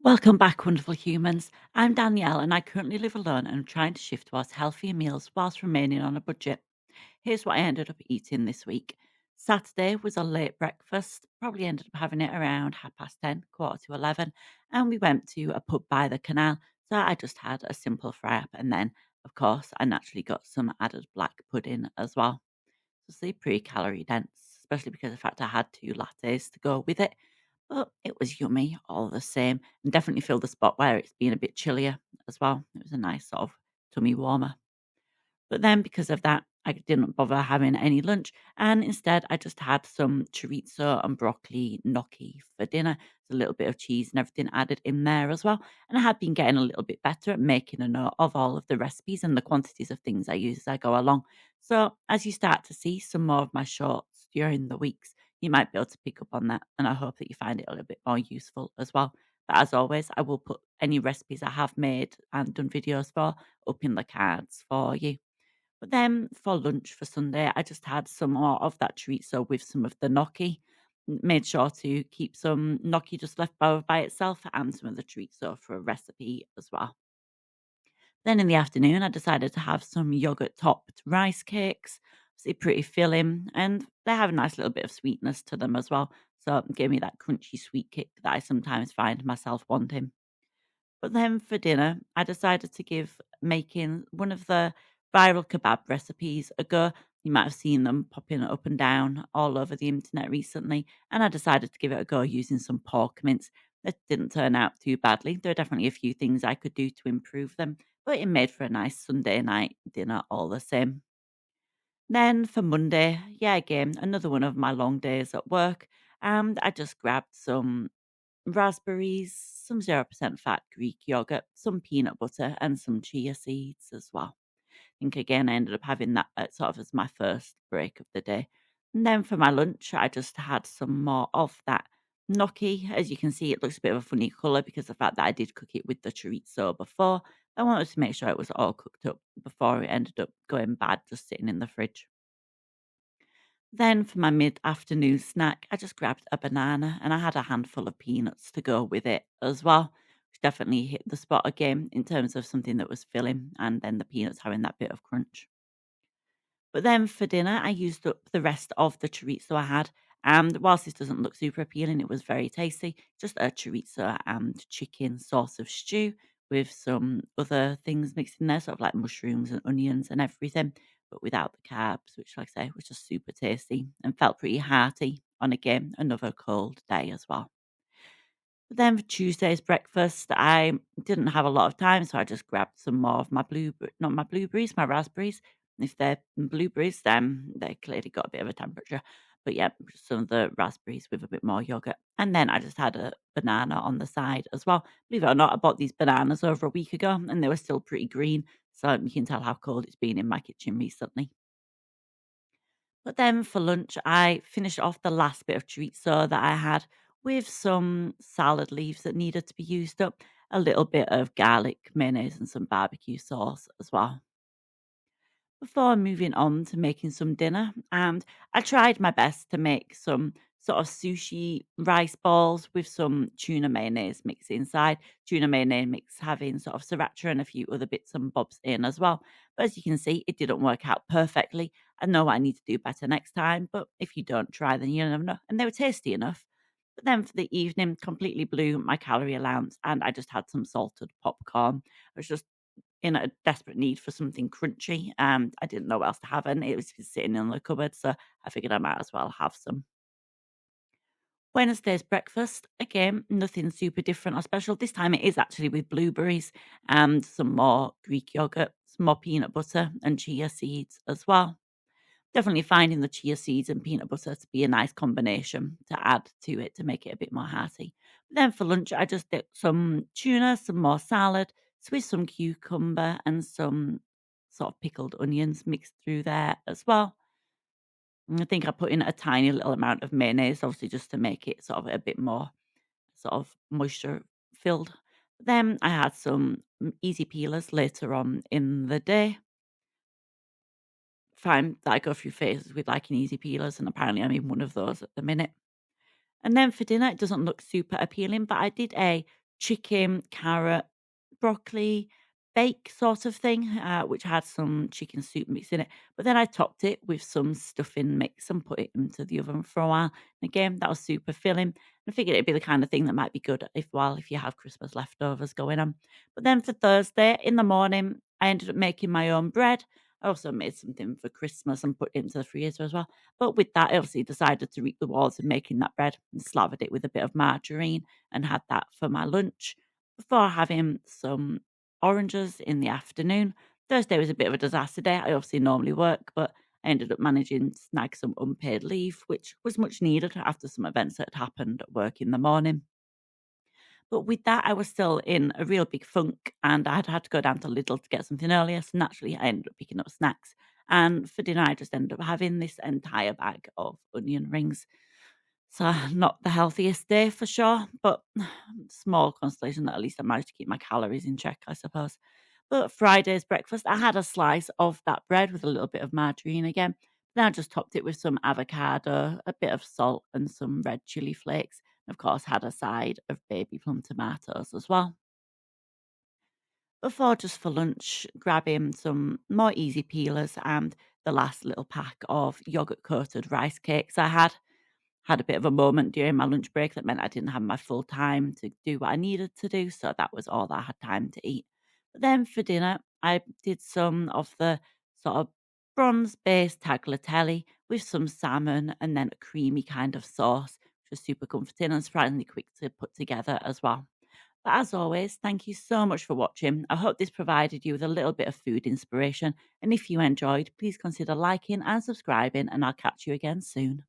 Welcome back, wonderful humans. I'm Danielle, and I currently live alone and I'm trying to shift towards healthier meals whilst remaining on a budget. Here's what I ended up eating this week. Saturday was a late breakfast, probably ended up having it around 10:30, quarter to 11, and we went to a pub by the canal. So I just had a simple fry up, and then, of course, I naturally got some added black pudding as well. So say pretty calorie dense, especially because of the fact I had two lattes to go with it. But it was yummy all the same, and definitely filled the spot where it's been a bit chillier as well. It was a nice sort of tummy warmer. But then because of that, I didn't bother having any lunch, and instead I just had some chorizo and broccoli gnocchi for dinner. There's a little bit of cheese and everything added in there as well. And I had been getting a little bit better at making a note of all of the recipes and the quantities of things I use as I go along. So as you start to see some more of my shorts during the weeks, you might be able to pick up on that. And I hope that you find it a little bit more useful as well. But as always, I will put any recipes I have made and done videos for up in the cards for you. But then for lunch for Sunday, I just had some more of that chorizo with some of the gnocchi. Made sure to keep some gnocchi just left over by itself and some of the chorizo for a recipe as well. Then in the afternoon, I decided to have some yogurt topped rice cakes. Obviously, pretty filling, and they have a nice little bit of sweetness to them as well. So it gave me that crunchy sweet kick that I sometimes find myself wanting. But then for dinner, I decided to give making one of the viral kebab recipes a go. You might have seen them popping up and down all over the internet recently, and I decided to give it a go using some pork mince. That didn't turn out too badly. There are definitely a few things I could do to improve them, but it made for a nice Sunday night dinner all the same. Then for Monday, yeah, again, another one of my long days at work, and I just grabbed some raspberries, some 0% fat Greek yogurt, some peanut butter, and some chia seeds as well. I think again, I ended up having that sort of as my first break of the day. And then for my lunch, I just had some more of that gnocchi. As you can see, it looks a bit of a funny colour because of the fact that I did cook it with the chorizo before. I wanted to make sure it was all cooked up before it ended up going bad, just sitting in the fridge. Then for my mid-afternoon snack, I just grabbed a banana and I had a handful of peanuts to go with it as well, which definitely hit the spot again in terms of something that was filling and then the peanuts having that bit of crunch. But then for dinner, I used up the rest of the chorizo I had. And whilst this doesn't look super appealing, it was very tasty. Just a chorizo and chicken sauce of stew with some other things mixed in there, sort of like mushrooms and onions and everything, but without the carbs, which, like I say, was just super tasty and felt pretty hearty on again another cold day as well. But then for Tuesday's breakfast, I didn't have a lot of time, so I just grabbed some more of my not my blueberries, my raspberries. If they're blueberries, then they clearly got a bit of a temperature. But yeah, just some of the raspberries with a bit more yogurt. And then I just had a banana on the side as well. Believe it or not, I bought these bananas over a week ago and they were still pretty green. So you can tell how cold it's been in my kitchen recently. But then for lunch, I finished off the last bit of chorizo that I had with some salad leaves that needed to be used up, a little bit of garlic, mayonnaise, and some barbecue sauce as well. Before moving on to making some dinner, and I tried my best to make some sort of sushi rice balls with some tuna mayonnaise mix inside. Tuna mayonnaise mix having sort of sriracha and a few other bits and bobs in as well. But as you can see, it didn't work out perfectly. I know I need to do better next time, but if you don't try, then you never know. And they were tasty enough. But then for the evening, completely blew my calorie allowance, and I just had some salted popcorn. I was just in a desperate need for something crunchy, and I didn't know what else to have, and it was just sitting in the cupboard, so I figured I might as well have some. Wednesday's breakfast, again, nothing super different or special. This time it is actually with blueberries and some more Greek yogurt, some more peanut butter, and chia seeds as well. Definitely finding the chia seeds and peanut butter to be a nice combination to add to it to make it a bit more hearty. But then for lunch, I just did some tuna, some more salad, with some cucumber and some sort of pickled onions mixed through there as well. And I think I put in a tiny little amount of mayonnaise, obviously just to make it sort of a bit more sort of moisture filled. Then I had some easy peelers later on in the day. Find that I go through phases with liking easy peelers, and apparently I'm in one of those at the minute. And then for dinner, it doesn't look super appealing, but I did a chicken, carrot, broccoli, bake sort of thing, which had some chicken soup mix in it. But then I topped it with some stuffing mix and put it into the oven for a while. And again, that was super filling. I figured it'd be the kind of thing that might be good if you have Christmas leftovers going on. But then for Thursday in the morning, I ended up making my own bread. I also made something for Christmas and put it into the freezer as well. But with that, I obviously decided to reap the rewards of making that bread and slathered it with a bit of margarine and had that for my lunch before having some oranges in the afternoon. Thursday was a bit of a disaster day. I obviously normally work, but I ended up managing to snag some unpaid leave, which was much needed after some events that had happened at work in the morning. But with that, I was still in a real big funk and I had to go down to Lidl to get something earlier. So naturally, I ended up picking up snacks. And for dinner, I just ended up having this entire bag of onion rings. So not the healthiest day for sure, but small consolation that at least I managed to keep my calories in check, I suppose. But Friday's breakfast, I had a slice of that bread with a little bit of margarine again. Then I just topped it with some avocado, a bit of salt, and some red chili flakes. Of course, had a side of baby plum tomatoes as well. Before just for lunch, grabbing some more easy peelers and the last little pack of yogurt coated rice cakes I had a bit of a moment during my lunch break that meant I didn't have my full time to do what I needed to do. So that was all that I had time to eat. But then for dinner, I did some of the sort of bronze based tagliatelle with some salmon and then a creamy kind of sauce, which was super comforting and surprisingly quick to put together as well. But as always, thank you so much for watching. I hope this provided you with a little bit of food inspiration. And if you enjoyed, please consider liking and subscribing, and I'll catch you again soon.